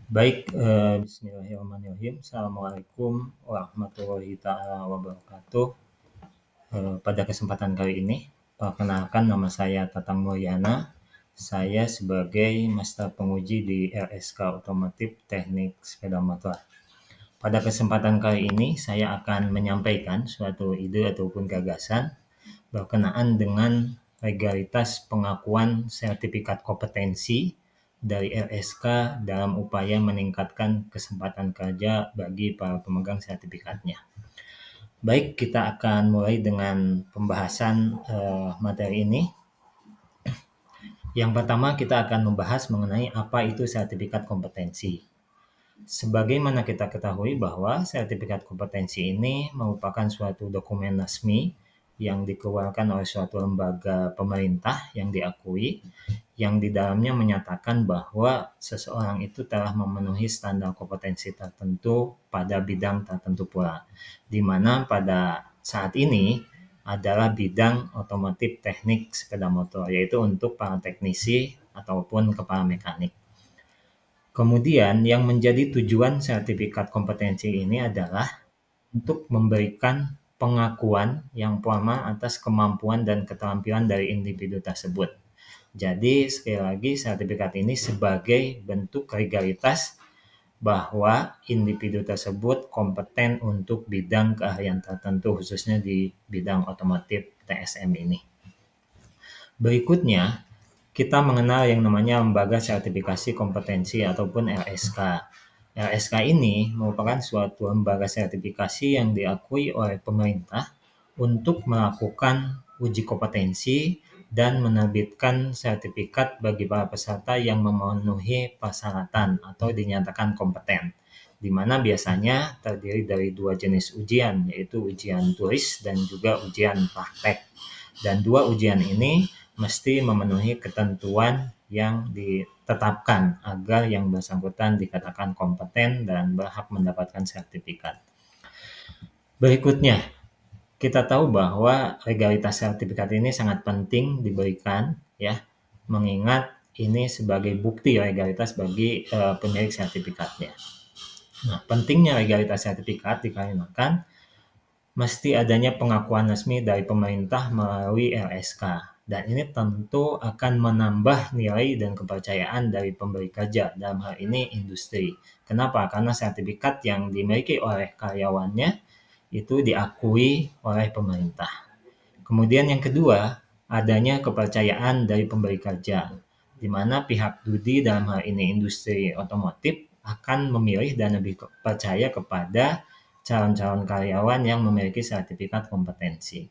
Baik, bismillahirrahmanirrahim. Assalamualaikum warahmatullahi taala wabarakatuh. Pada kesempatan kali ini, perkenalkan nama saya Tatang Mulyana. Saya sebagai Master Penguji di RSK Otomotif Teknik Sepeda Motor. Pada kesempatan kali ini, saya akan menyampaikan suatu ide ataupun gagasan berkenaan dengan legalitas pengakuan sertifikat kompetensi dari RSK dalam upaya meningkatkan kesempatan kerja bagi para pemegang sertifikatnya. Baik, kita akan mulai dengan pembahasan materi ini. Yang pertama, kita akan membahas mengenai apa itu sertifikat kompetensi. Sebagaimana kita ketahui bahwa sertifikat kompetensi ini merupakan suatu dokumen resmi yang dikeluarkan oleh suatu lembaga pemerintah yang diakui, yang di dalamnya menyatakan bahwa seseorang itu telah memenuhi standar kompetensi tertentu pada bidang tertentu pula, di mana pada saat ini adalah bidang otomotif teknik sepeda motor, yaitu untuk para teknisi ataupun kepala mekanik. Kemudian yang menjadi tujuan sertifikat kompetensi ini adalah untuk memberikan pengakuan yang formal atas kemampuan dan keterampilan dari individu tersebut. Jadi sekali lagi sertifikat ini sebagai bentuk legalitas bahwa individu tersebut kompeten untuk bidang keahlian tertentu khususnya di bidang otomotif TSM ini. Berikutnya, kita mengenal yang namanya Lembaga Sertifikasi Kompetensi ataupun LSK. LSK ini merupakan suatu lembaga sertifikasi yang diakui oleh pemerintah untuk melakukan uji kompetensi dan menerbitkan sertifikat bagi para peserta yang memenuhi persyaratan atau dinyatakan kompeten, di mana biasanya terdiri dari dua jenis ujian, yaitu ujian tulis dan juga ujian praktek. Dan dua ujian ini mesti memenuhi ketentuan yang ditetapkan agar yang bersangkutan dikatakan kompeten dan berhak mendapatkan sertifikat. Berikutnya, kita tahu bahwa legalitas sertifikat ini sangat penting diberikan, ya, mengingat ini sebagai bukti legalitas bagi pemilik sertifikatnya. Nah, pentingnya legalitas sertifikat dikarenakan mesti adanya pengakuan resmi dari pemerintah melalui LSK. Dan ini tentu akan menambah nilai dan kepercayaan dari pemberi kerja, dalam hal ini industri. Kenapa? Karena sertifikat yang dimiliki oleh karyawannya itu diakui oleh pemerintah. Kemudian yang kedua, adanya kepercayaan dari pemberi kerja, di mana pihak Dudi dalam hal ini industri otomotif akan memilih dan lebih percaya kepada calon-calon karyawan yang memiliki sertifikat kompetensi.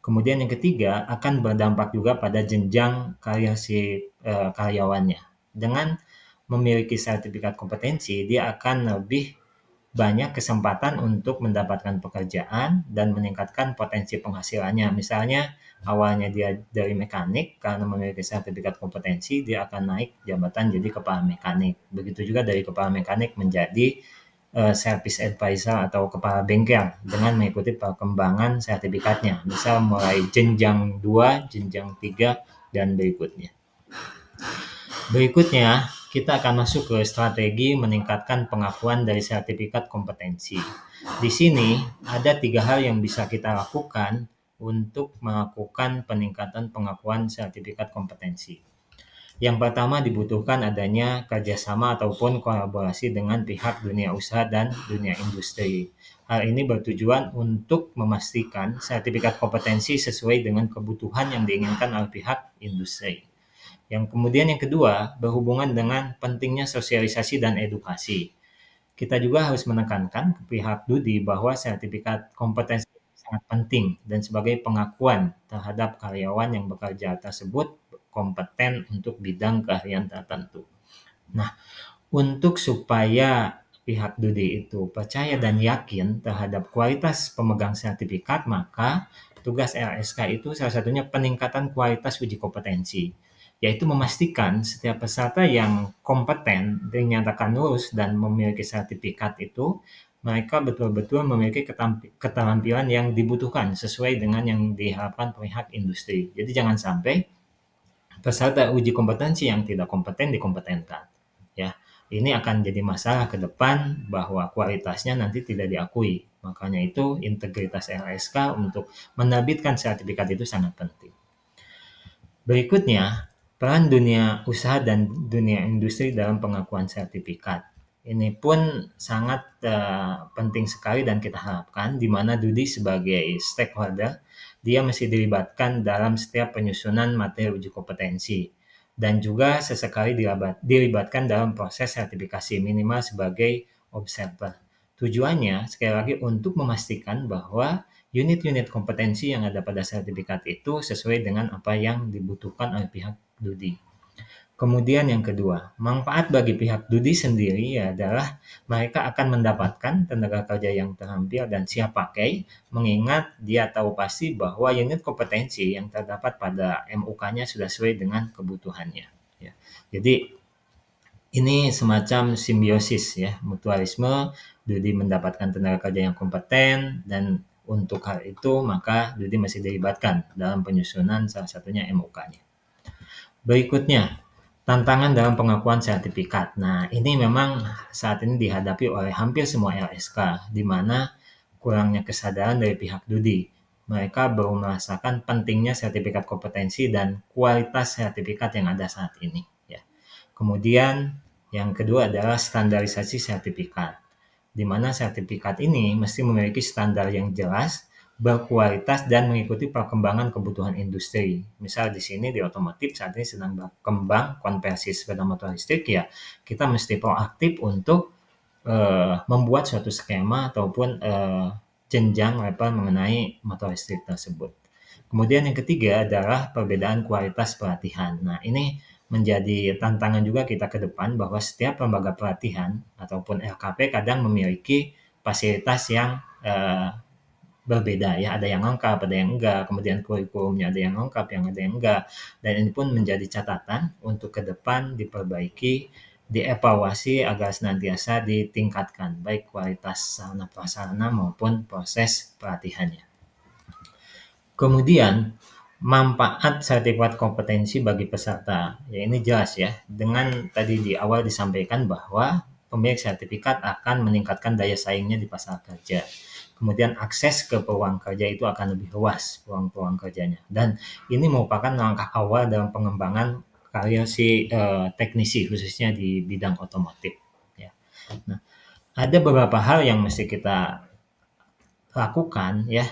Kemudian yang ketiga, akan berdampak juga pada jenjang karir si karyawannya. Dengan memiliki sertifikat kompetensi, dia akan lebih banyak kesempatan untuk mendapatkan pekerjaan dan meningkatkan potensi penghasilannya. Misalnya, awalnya dia dari mekanik, karena memiliki sertifikat kompetensi, dia akan naik jabatan jadi kepala mekanik. Begitu juga dari kepala mekanik menjadi service advisor atau kepala bengkel dengan mengikuti perkembangan sertifikatnya. Misal mulai jenjang 2, jenjang 3, dan berikutnya. Berikutnya, kita akan masuk ke strategi meningkatkan pengakuan dari sertifikat kompetensi. Di sini ada 3 hal yang bisa kita lakukan untuk melakukan peningkatan pengakuan sertifikat kompetensi. Yang pertama dibutuhkan adanya kerjasama ataupun kolaborasi dengan pihak dunia usaha dan dunia industri. Hal ini bertujuan untuk memastikan sertifikat kompetensi sesuai dengan kebutuhan yang diinginkan oleh pihak industri. Yang kedua, berhubungan dengan pentingnya sosialisasi dan edukasi. Kita juga harus menekankan ke pihak Dudi bahwa sertifikat kompetensi sangat penting dan sebagai pengakuan terhadap karyawan yang bekerja tersebut kompeten untuk bidang keahlian tertentu. Nah, untuk supaya pihak Dudi itu percaya dan yakin terhadap kualitas pemegang sertifikat, maka tugas LSK itu salah satunya peningkatan kualitas uji kompetensi, yaitu memastikan setiap peserta yang kompeten dinyatakan lulus dan memiliki sertifikat itu, mereka betul-betul memiliki keterampilan yang dibutuhkan sesuai dengan yang diharapkan pihak industri. Jadi jangan sampai peserta uji kompetensi yang tidak kompeten dikompetenkan. Ya, ini akan jadi masalah ke depan bahwa kualitasnya nanti tidak diakui. Makanya itu integritas LSK untuk menerbitkan sertifikat itu sangat penting. Berikutnya, peran dunia usaha dan dunia industri dalam pengakuan sertifikat. Ini pun sangat penting sekali dan kita harapkan di mana Dudi sebagai stakeholder, dia mesti dilibatkan dalam setiap penyusunan materi uji kompetensi dan juga sesekali dilibatkan dalam proses sertifikasi minimal sebagai observer. Tujuannya sekali lagi untuk memastikan bahwa unit-unit kompetensi yang ada pada sertifikat itu sesuai dengan apa yang dibutuhkan oleh pihak Dudi. Kemudian yang kedua, manfaat bagi pihak Dudi sendiri adalah mereka akan mendapatkan tenaga kerja yang terampil dan siap pakai, mengingat dia tahu pasti bahwa unit kompetensi yang terdapat pada MUK-nya sudah sesuai dengan kebutuhannya. Ya. Jadi ini semacam simbiosis ya, mutualisme. Dudi mendapatkan tenaga kerja yang kompeten dan untuk hal itu maka Dudi masih dilibatkan dalam penyusunan salah satunya MUK-nya. Berikutnya, tantangan dalam pengakuan sertifikat. Nah, ini memang saat ini dihadapi oleh hampir semua LSK, di mana kurangnya kesadaran dari pihak Dudi. Mereka baru merasakan pentingnya sertifikat kompetensi dan kualitas sertifikat yang ada saat ini. Ya. Kemudian, yang kedua adalah standarisasi sertifikat, di mana sertifikat ini mesti memiliki standar yang jelas, berkualitas dan mengikuti perkembangan kebutuhan industri. Misal di sini di otomotif saat ini sedang berkembang konversi sepeda motor listrik ya, kita mesti proaktif untuk membuat suatu skema ataupun jenjang level mengenai motor listrik tersebut. Kemudian yang ketiga adalah perbedaan kualitas pelatihan. Nah, ini menjadi tantangan juga kita ke depan bahwa setiap lembaga pelatihan ataupun LKP kadang memiliki fasilitas yang berbeda ya, ada yang lengkap, ada yang enggak, kemudian kurikulumnya ada yang lengkap, yang ada yang enggak, dan ini pun menjadi catatan untuk ke depan diperbaiki, dievaluasi agar senantiasa ditingkatkan, baik kualitas sarana prasarana maupun proses pelatihannya. Kemudian, manfaat sertifikat kompetensi bagi peserta, ya ini jelas ya, dengan tadi di awal disampaikan bahwa pemilik sertifikat akan meningkatkan daya saingnya di pasar kerja. Kemudian akses ke peluang kerja itu akan lebih luas peluang-peluang kerjanya. Dan ini merupakan langkah awal dalam pengembangan karir si teknisi khususnya di bidang otomotif. Ya. Nah, ada beberapa hal yang mesti kita lakukan ya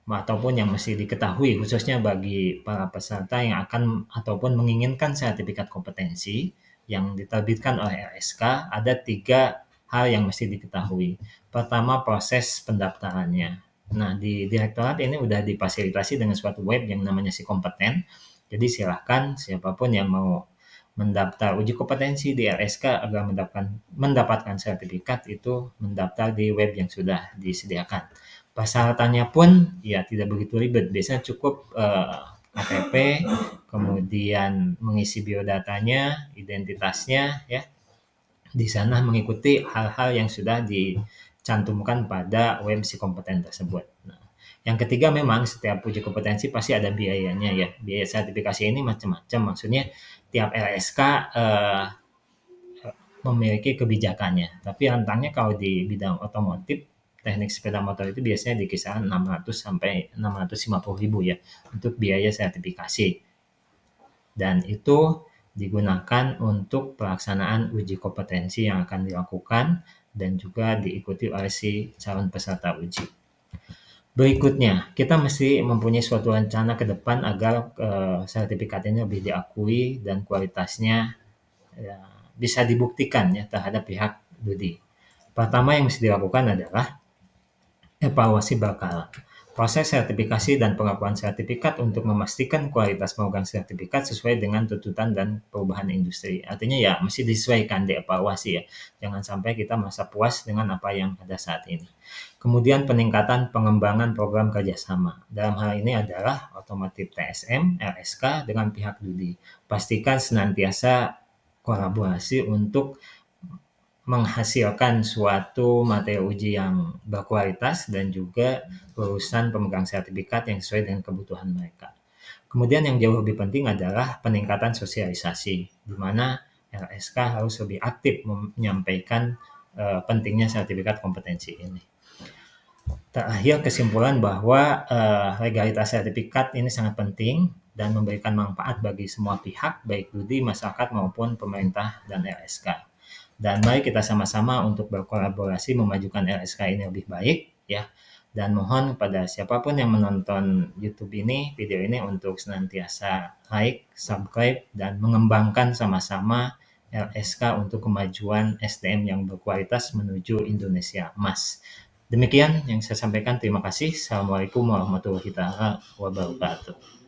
ataupun yang mesti diketahui khususnya bagi para peserta yang akan ataupun menginginkan sertifikat kompetensi yang diterbitkan oleh LSK, ada 3 hal yang mesti diketahui. Pertama, proses pendaftarannya. Nah, di direktorat ini udah difasilitasi dengan suatu web yang namanya Si Kompeten. Jadi silahkan siapapun yang mau mendaftar uji kompetensi di LSK agar mendapatkan sertifikat itu mendaftar di web yang sudah disediakan. Persyaratannya pun ya tidak begitu ribet, biasanya cukup KTP, kemudian mengisi biodatanya, identitasnya ya. Di sana mengikuti hal-hal yang sudah dicantumkan pada web si kompeten tersebut. Nah, yang ketiga memang setiap uji kompetensi pasti ada biayanya ya. Biaya sertifikasi ini macam-macam, maksudnya tiap LSK memiliki kebijakannya. Tapi rentangnya kalau di bidang otomotif teknik sepeda motor itu biasanya di kisaran 600 sampai 650 ribu ya untuk biaya sertifikasi. Dan itu digunakan untuk pelaksanaan uji kompetensi yang akan dilakukan dan juga diikuti oleh si calon peserta uji. Berikutnya, kita mesti mempunyai suatu rencana ke depan agar sertifikat ini lebih diakui dan kualitasnya ya, bisa dibuktikan ya terhadap pihak Dudi. Pertama yang mesti dilakukan adalah evaluasi berkala. Proses sertifikasi dan pengakuan sertifikat untuk memastikan kualitas pemegang sertifikat sesuai dengan tuntutan dan perubahan industri. Artinya ya mesti disesuaikan, dievaluasi ya. Jangan sampai kita merasa puas dengan apa yang ada saat ini. Kemudian peningkatan pengembangan program kerjasama. Dalam hal ini adalah otomotif TSM, LSK dengan pihak Dudi. Pastikan senantiasa kolaborasi untuk menghasilkan suatu materi uji yang berkualitas dan juga lulusan pemegang sertifikat yang sesuai dengan kebutuhan mereka. Kemudian yang jauh lebih penting adalah peningkatan sosialisasi, di mana LSK harus lebih aktif menyampaikan pentingnya sertifikat kompetensi ini. Terakhir kesimpulan bahwa legalitas sertifikat ini sangat penting dan memberikan manfaat bagi semua pihak, baik studi, masyarakat maupun pemerintah dan LSK. Dan mari kita sama-sama untuk berkolaborasi memajukan LSK ini lebih baik ya. Dan mohon kepada siapapun yang menonton YouTube ini, video ini untuk senantiasa like, subscribe, dan mengembangkan sama-sama LSK untuk kemajuan SDM yang berkualitas menuju Indonesia Emas. Demikian yang saya sampaikan. Terima kasih. Assalamualaikum warahmatullahi wabarakatuh.